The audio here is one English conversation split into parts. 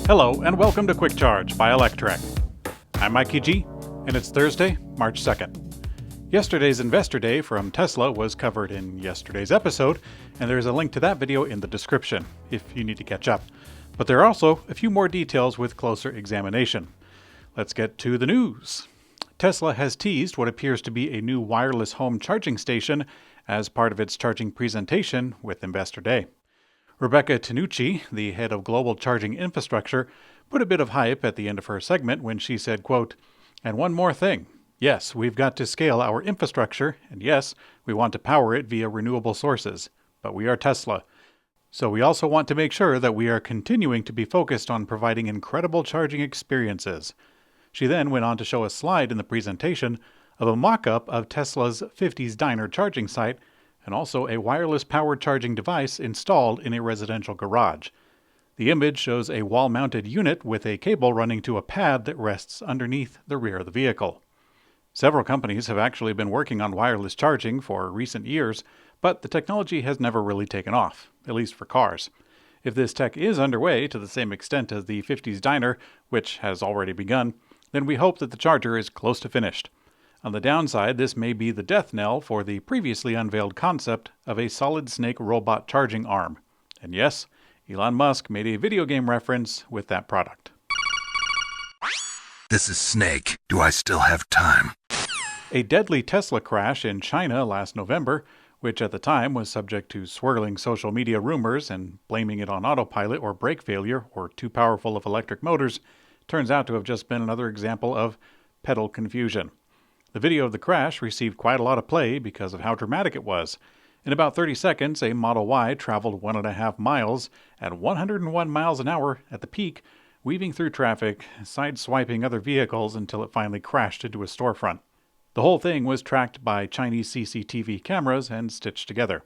Hello, and welcome to Quick Charge by Electrek. I'm Mikey G, and it's Thursday, March 2nd. Yesterday's Investor Day from Tesla was covered in yesterday's episode, and there's a link to that video in the description, if you need to catch up. But there are also a few more details with closer examination. Let's get to the news. Tesla has teased what appears to be a new wireless home charging station as part of its charging presentation with Investor Day. Rebecca Tanucci, the head of global charging infrastructure, put a bit of hype at the end of her segment when she said, quote, "And one more thing. Yes, we've got to scale our infrastructure, and yes, we want to power it via renewable sources. But we are Tesla. So we also want to make sure that we are continuing to be focused on providing incredible charging experiences." She then went on to show a slide in the presentation of a mock-up of Tesla's 50s diner charging site and also a wireless power charging device installed in a residential garage. The image shows a wall-mounted unit with a cable running to a pad that rests underneath the rear of the vehicle. Several companies have actually been working on wireless charging for recent years, but the technology has never really taken off, at least for cars. If this tech is underway to the same extent as the 50s diner, which has already begun, then we hope that the charger is close to finished. On the downside, this may be the death knell for the previously unveiled concept of a solid-snake robot charging arm. And yes, Elon Musk made a video game reference with that product. This is Snake. Do I still have time? A deadly Tesla crash in China last November, which at the time was subject to swirling social media rumors and blaming it on autopilot or brake failure or too powerful of electric motors, turns out to have just been another example of pedal confusion. The video of the crash received quite a lot of play because of how dramatic it was. In about 30 seconds, a Model Y traveled 1.5 miles at 101 miles an hour at the peak, weaving through traffic, sideswiping other vehicles until it finally crashed into a storefront. The whole thing was tracked by Chinese CCTV cameras and stitched together.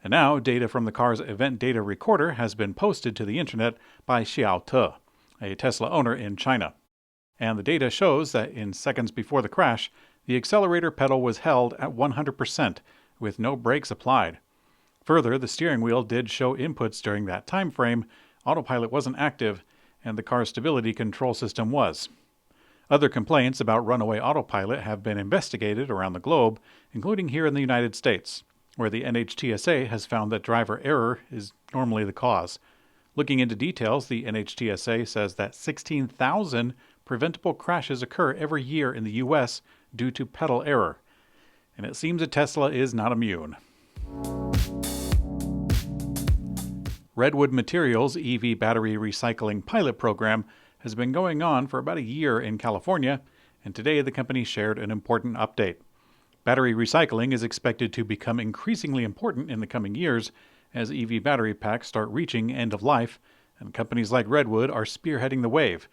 And now, data from the car's event data recorder has been posted to the internet by Xiao Te, a Tesla owner in China. And the data shows that in seconds before the crash, the accelerator pedal was held at 100%, with no brakes applied. Further, the steering wheel did show inputs during that time frame, autopilot wasn't active, and the car's stability control system was. Other complaints about runaway autopilot have been investigated around the globe, including here in the United States, where the NHTSA has found that driver error is normally the cause. Looking into details, the NHTSA says that 16,000 preventable crashes occur every year in the U.S. due to pedal error. And it seems that Tesla is not immune. Redwood Materials' EV battery recycling pilot program has been going on for about a year in California, and today the company shared an important update. Battery recycling is expected to become increasingly important in the coming years as EV battery packs start reaching end of life, and companies like Redwood are spearheading the wave.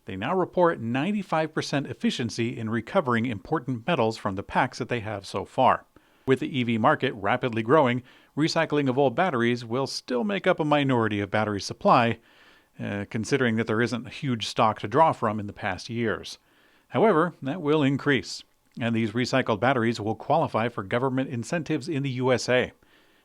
They now report 95% efficiency in recovering important metals from the packs that they have so far. With the EV market rapidly growing, recycling of old batteries will still make up a minority of battery supply, considering that there isn't a huge stock to draw from in the past years. However, that will increase, and these recycled batteries will qualify for government incentives in the USA.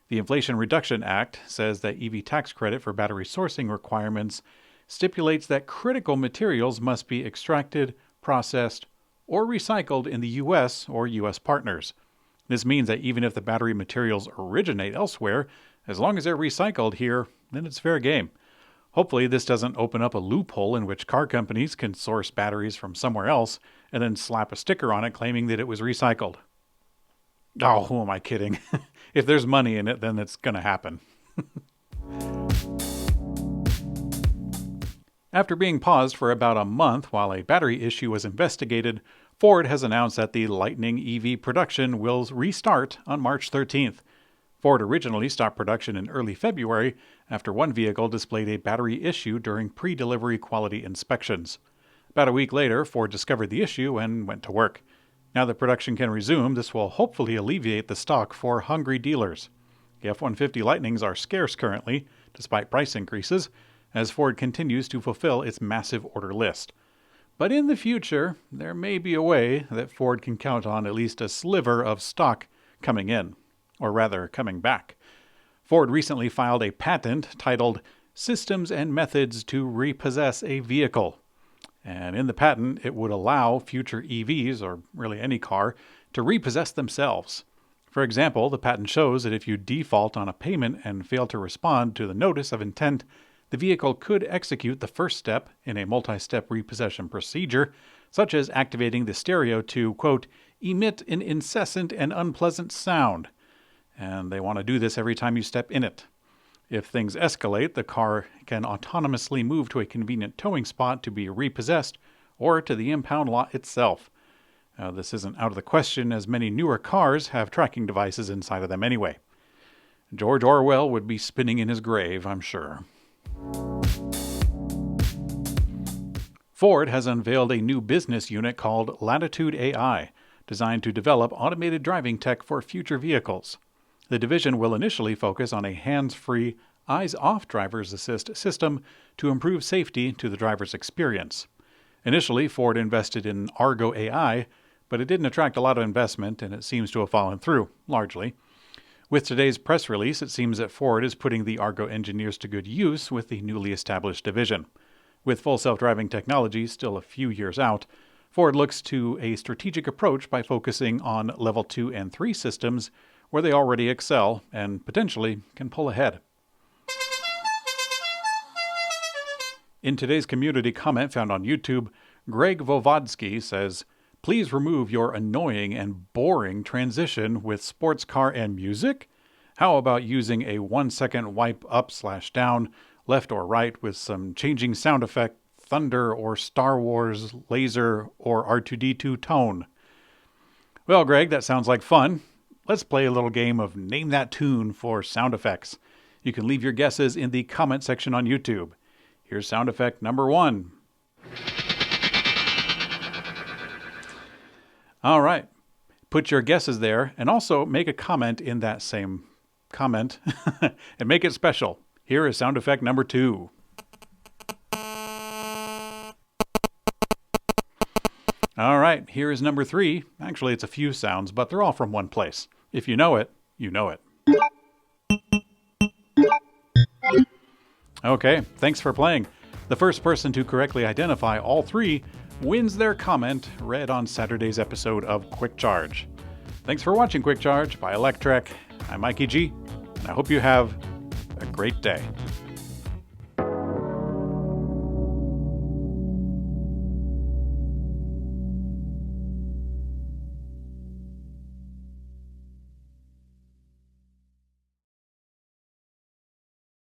The Inflation Reduction Act says that EV tax credit for battery sourcing requirements stipulates that critical materials must be extracted, processed, or recycled in the U.S. or U.S. partners. This means that even if the battery materials originate elsewhere, as long as they're recycled here, then it's fair game. Hopefully this doesn't open up a loophole in which car companies can source batteries from somewhere else and then slap a sticker on it claiming that it was recycled. Oh, who am I kidding? If there's money in it, then it's going to happen. After being paused for about a month while a battery issue was investigated, Ford has announced that the Lightning EV production will restart on March 13th. Ford originally stopped production in early February after one vehicle displayed a battery issue during pre-delivery quality inspections. About a week later, Ford discovered the issue and went to work. Now that production can resume, this will hopefully alleviate the stock for hungry dealers. The F-150 Lightnings are scarce currently, despite price increases, as Ford continues to fulfill its massive order list. But in the future, there may be a way that Ford can count on at least a sliver of stock coming in, or rather coming back. Ford recently filed a patent titled systems and methods to repossess a vehicle. And in the patent, it would allow future EVs, or really any car, to repossess themselves. For example, the patent shows that if you default on a payment and fail to respond to the notice of intent, the vehicle could execute the first step in a multi-step repossession procedure, such as activating the stereo to, quote, emit an incessant and unpleasant sound. And they want to do this every time you step in it. If things escalate, the car can autonomously move to a convenient towing spot to be repossessed or to the impound lot itself. This isn't out of the question, as many newer cars have tracking devices inside of them anyway. George Orwell would be spinning in his grave, I'm sure. Ford has unveiled a new business unit called Latitude AI, designed to develop automated driving tech for future vehicles. The division will initially focus on a hands-free, eyes-off driver's assist system to improve safety to the driver's experience. Initially, Ford invested in Argo AI, but it didn't attract a lot of investment, and it seems to have fallen through, largely. With today's press release, it seems that Ford is putting the Argo engineers to good use with the newly established division. With full self-driving technology still a few years out, Ford looks to a strategic approach by focusing on Level 2 and 3 systems where they already excel and potentially can pull ahead. In today's community comment found on YouTube, Greg Vovodsky says, "Please remove your annoying and boring transition with sports car and music. How about using a 1-second wipe up/down, left or right with some changing sound effect, thunder or Star Wars, laser, or R2-D2 tone?" Well, Greg, that sounds like fun. Let's play a little game of Name That Tune for sound effects. You can leave your guesses in the comment section on YouTube. Here's sound effect number 1. All right. Put your guesses there and also make a comment in that same comment and make it special. Here is sound effect number 2. All right, here is number 3. Actually, it's a few sounds, but they're all from one place. If you know it, you know it. Okay, thanks for playing. The first person to correctly identify all 3 wins their comment read on Saturday's episode of Quick Charge. Thanks for watching Quick Charge by Electrek. I'm Mikey G, and I hope you have a great day.